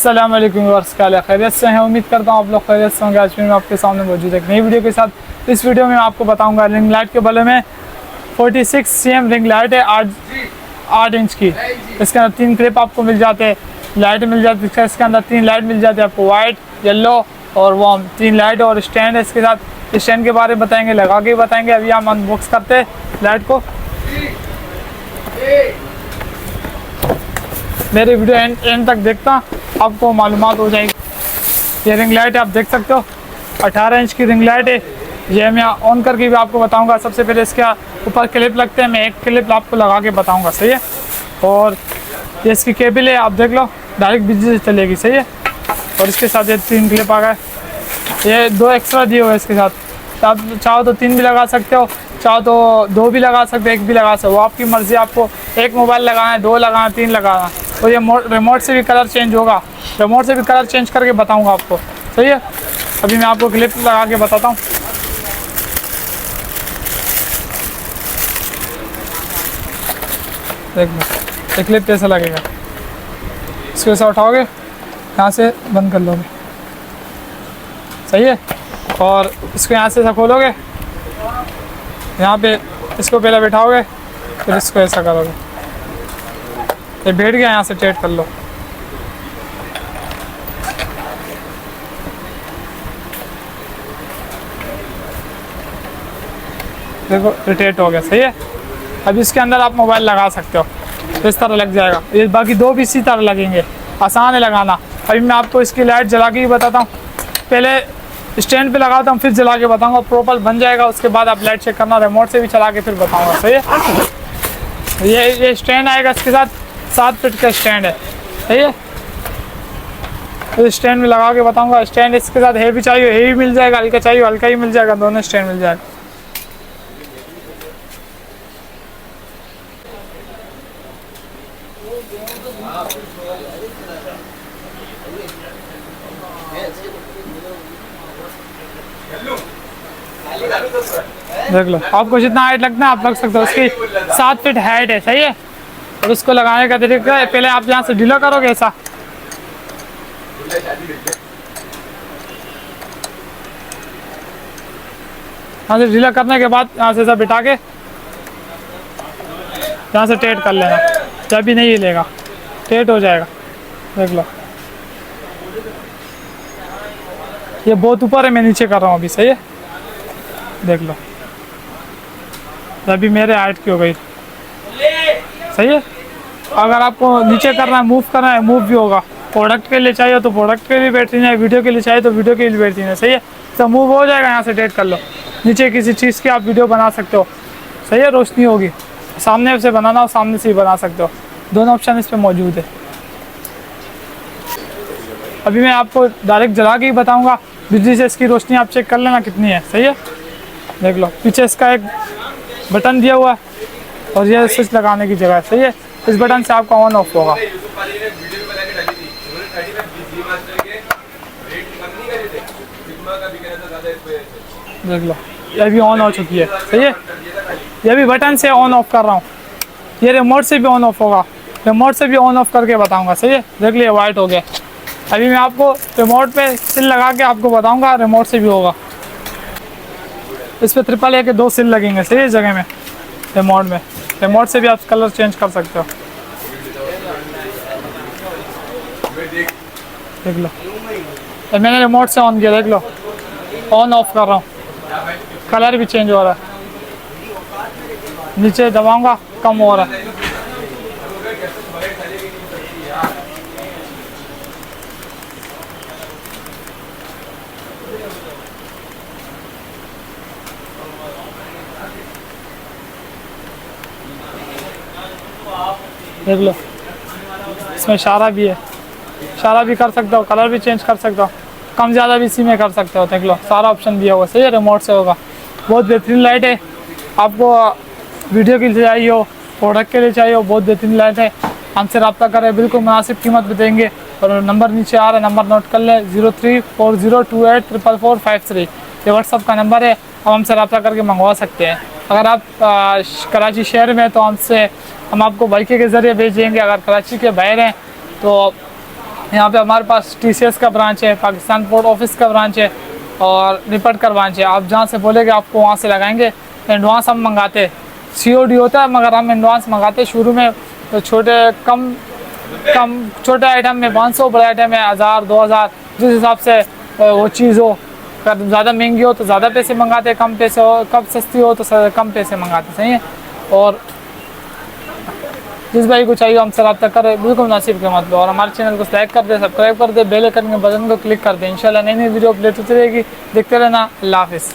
अस्सलाम वालेकुम व्यूअर्स, क्या हाल है? खैरियत से हैं? उम्मीद करता हूँ आप लोग खैरियत से होंगे। आज फिर मैं आपके सामने मौजूद एक नई वीडियो के साथ। इस वीडियो में मैं आपको बताऊंगा रिंग लाइट के बारे में। 46 cm रिंग लाइट है, 8 इंच की। इसके अंदर 3 क्लिप आपको मिल जाते हैं, लाइट मिल जाती है। इसके अंदर 3 लाइट मिल जाती है आपको, वाइट, येलो और वार्म। 3 लाइट और स्टैंड है इसके साथ। स्टैंड के बारे में बताएंगे, लगा के बताएंगे। अभी हम अनबॉक्स करते हैं लाइट को। मेरी वीडियो एंड तक देखता, आपको मालूमात हो जाएगी। ये रिंग लाइट आप देख सकते हो, 18 इंच की रिंग लाइट है। ये मैं ऑन करके भी आपको बताऊंगा। सबसे पहले इसके ऊपर क्लिप लगते हैं, मैं एक क्लिप आपको लगा के बताऊंगा, सही है। और ये इसकी केबल है, आप देख लो, डायरेक्ट बिजली से चलेगी, सही है। और इसके साथ ये 3 क्लिप आ गए। ये 2 एक्स्ट्रा दिए हुए इसके साथ। आप चाहो तो 3 भी लगा सकते हो, चाहो तो 2 भी लगा सकते हो, 1 भी लगा सकते हो, वो आपकी मर्ज़ी। आपको एक मोबाइल लगाना है, 2 लगाना, 3 लगाना। और ये रिमोट से भी कलर चेंज होगा, रिमोट से भी कलर चेंज करके बताऊंगा आपको, सही है। अभी मैं आपको क्लिप लगा के बताता हूँ। देख लो ये क्लिप कैसा लगेगा। इसको ऐसा उठाओगे, यहाँ से बंद कर लोगे, सही है। और इसको यहाँ से ऐसा खोलोगे, यहाँ पे इसको पहले बैठाओगे, फिर इसको ऐसा करोगे, ये बैठ गया। यहाँ से टाइट कर लो, देखो रोटेट हो गया, सही है। अब इसके अंदर आप मोबाइल लगा सकते हो, तो इस तरह लग जाएगा। ये बाकी 2 भी इसी तरह लगेंगे, आसान है लगाना। अभी मैं आपको इसकी लाइट जला के ही बताता हूँ। पहले स्टैंड पे लगाता हूँ, फिर जला के बताऊँगा, प्रॉपर बन जाएगा। उसके बाद आप लाइट चेक करना, रिमोट से भी चला के फिर बताऊँगा, सही है। ये स्टैंड आएगा इसके साथ, 7 फीट का स्टैंड है, सही है। तो स्टैंड में लगा के बताऊँगा। स्टैंड इसके साथ हेवी चाहिए हेवी मिल जाएगा, हल्का चाहिए हल्का ही मिल जाएगा, दोनों स्टैंड मिल जाएगा। देख लो, आपको जितना हाइट लगना है आप लग सकते हो। उसकी 7 फीट हाइट है, सही है। और उसको लगाने का तरीका है, पहले आप यहाँ से ढीला करोगे ऐसा, यहाँ से ढीला करने के बाद यहाँ से ऐसा बिठा के यहाँ से टेट कर लेना। जब भी नहीं हिलेगा, टेट हो जाएगा। देख लो, ये बहुत ऊपर है, मैं नीचे कर रहा हूँ अभी, सही है। देख लो, अभी मेरे हाइट की हो गई, सही है। अगर आपको नीचे करना है, मूव करना है, मूव भी होगा। प्रोडक्ट के लिए चाहिए तो प्रोडक्ट के लिए बैटरी है, वीडियो के लिए चाहिए तो वीडियो के लिए बैटरी है, सही है। तो मूव हो जाएगा, यहाँ से डेट कर लो। नीचे किसी चीज़ की आप वीडियो बना सकते हो, सही है। रोशनी होगी, सामने से बनाना हो सामने से ही बना सकते हो, दोनों ऑप्शन इस पर मौजूद है। अभी मैं आपको डायरेक्ट जला के ही बताऊँगा, बिजली से इसकी रोशनी आप चेक कर लेना कितनी है, सही है। देख लो, पीछे इसका एक बटन दिया हुआ है और ये स्विच लगाने की जगह है, सही है। इस बटन से आपका ऑन ऑफ होगा। देख लो, ये भी ऑन हो चुकी है, सही है। ये भी बटन से ऑन ऑफ कर रहा हूँ। ये रिमोट से भी ऑन ऑफ होगा, रिमोट से भी ऑन ऑफ करके बताऊँगा, सही है। देख लिया, वाइट हो गया। अभी मैं आपको रिमोट पे सिल लगा के आपको बताऊँगा, रिमोट से भी होगा। इस पर 888 के 2 सिल लगेंगे, सही है, जगह में रिमोट में। रिमोट से भी आप कलर चेंज कर सकते हो। देख लो, तो मैंने रिमोट से ऑन किया, देख लो, ऑन ऑफ कर रहा हूँ, कलर भी चेंज हो रहा है। नीचे दबाऊंगा, कम हो रहा है। देख लो, इसमें इशारा भी है, इशारा भी कर सकते हो, कलर भी चेंज कर सकते हो, कम ज़्यादा भी इसी में कर सकते हो। देख लो, सारा ऑप्शन दिया हुआ, सही है। रिमोट से होगा। बहुत बेहतरीन लाइट है, आपको वीडियो के लिए चाहिए हो, प्रोडक्ट के लिए चाहिए हो, बहुत बेहतरीन लाइट है। हमसे रब्ता करें, बिल्कुल मुनासिब कीमत पे देंगे। और नंबर नीचे आ रहा है, नंबर नोट कर लें, 0340284453। ये व्हाट्सअप का नंबर है, आप हमसे रब्ता करके मंगवा सकते हैं। अगर आप कराची शहर में तो हम आपको बाइक के ज़रिए भेज देंगे। अगर कराची के बाहर हैं तो यहाँ पे हमारे पास TCS का ब्रांच है, पाकिस्तान पोर्ट ऑफिस का ब्रांच है और रिपट का ब्रांच है। आप जहाँ से बोलेंगे आपको वहाँ से लगाएंगे। एडवांस हम मंगाते हैं, COD होता है मगर हम एडवांस मंगाते हैं शुरू में। तो छोटे आइटम में 500, बड़े आइटम में 1000 2000, जिस हिसाब से वो चीज़ हो। अगर ज़्यादा महंगी हो तो ज़्यादा पैसे मंगाते, कम पैसे हो, कब सस्ती हो तो कम पैसे मंगाते, सही है। और जिस भाई को चाहिए हमसे रब्ता करें बिल्कुल मुनासिब कीमत पे। और हमारे चैनल को लाइक कर दे, सब्सक्राइब कर दे, बेल आइकन के बटन को क्लिक कर दे। इंशाल्लाह नई नई वीडियो अपडेट होती रहेगी, देखते रहना। अल्लाह हाफिज़।